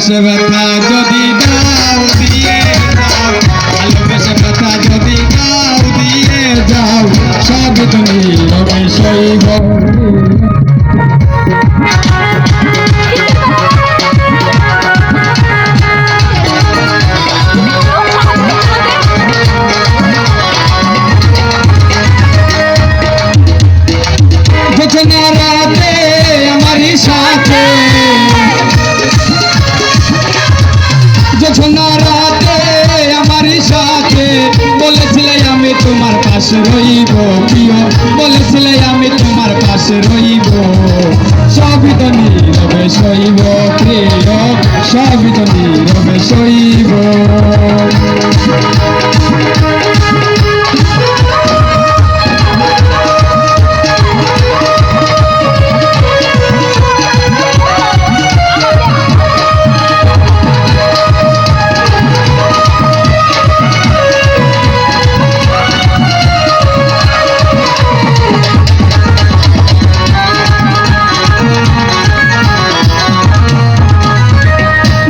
ভালোবেসে ব্যথা যদি দাও দিয়ে যাও, ভালোবেসে ব্যথা যদি দাও দিয়ে যাও, সব তুমি রবে সইব। রাতে আমারই সাথে, যখন রাতে আমারই সাথে বলেছিলে আমি তোমার পাশে রইব, প্রিয় বলেছিলে আমি তোমার পাশে রইব, সবই তো নীরবে সইব প্রিয়, সবই তো নীরবে সইব।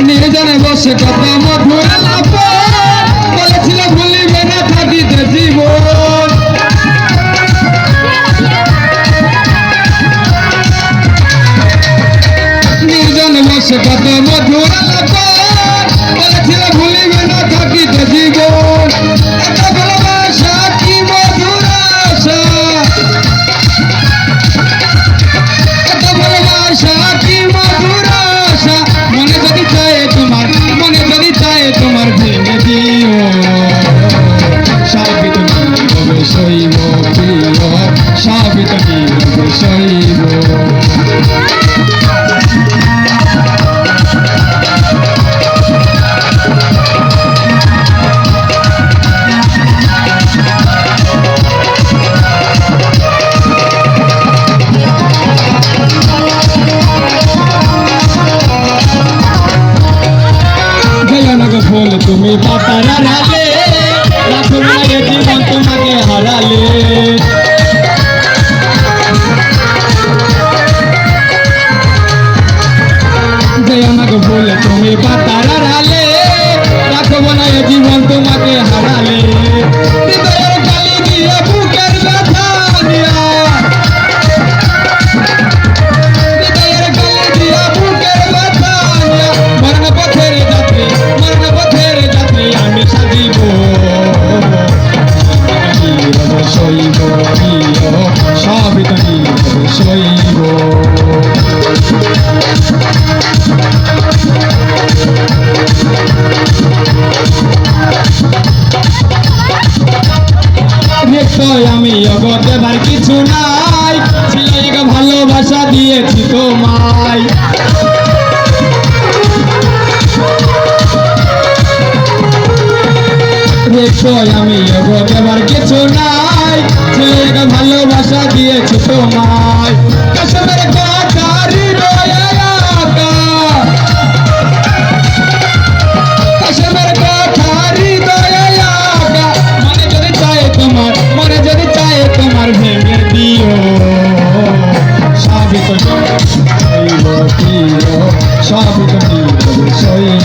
নির্জনে বসে কত মধুর আলাপ বলেছিল ভুলিবে না থাকিতে জীবন, নির্জনে বসে কত মধুর আলাপ বলেছিল ভুলিবে না থাকিতে জীবন, এত ভালোবাসা কি মধুর আশা, এত ভালোবাসা কি মধুর আশা, মনে যদি চায় তোমার, মনে যদি চায় তোমার ভেঙে দিও, সবই তো নীরবে সইব প্রিয়, সবই তো নীরবে সইব। ফুল তুমি পাতার আড়ালে, রাখো না এ জীবন তোমাকে হারালে, আমাকে ফুল তুমি পাতার আড়ালে, রাখো না এ জীবন তোমাকে হারালে, হৃদয়ের গালি দিয়ে বুকের ব্যথা দিয়া, হৃদয়ের গালি দিয়া বুকের ব্যথা দিয়া, মরণ পথের যাত্রী, মরণ পথের যাত্রী আমি সাজিব, নীরবে সইব প্রিয়, সবই তো নীরবে সইব। আমি দেবার কিছু নাই, ছিল এক ভালোবাসা দিয়েছি তোমায়, আমি দেবার কিছু নাই, ছিল এক ভালোবাসা দিয়েছি তোমায়, কাশেমের কথা হৃদয়ে আঁকা, কাশেমের কথা হৃদয়ে আঁকা, মনে যদি চায় তোমার, মনে যদি চায় তোমার ভেঙে দিও, সবই তো সইব প্রিয়, সবই তো নীরবে সইব।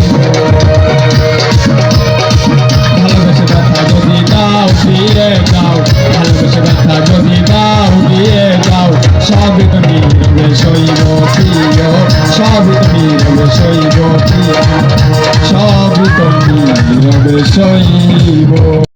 ভালোবেসে ব্যথা যদি দাও দিয়ে যাও, ভালোবেসে ব্যথা যদি দাও দিয়ে যাও, সবই তো নীরবে সইব প্রিয়, সবই তো নীরবে সইব প্রিয়, সবই তো নীরবে সইব।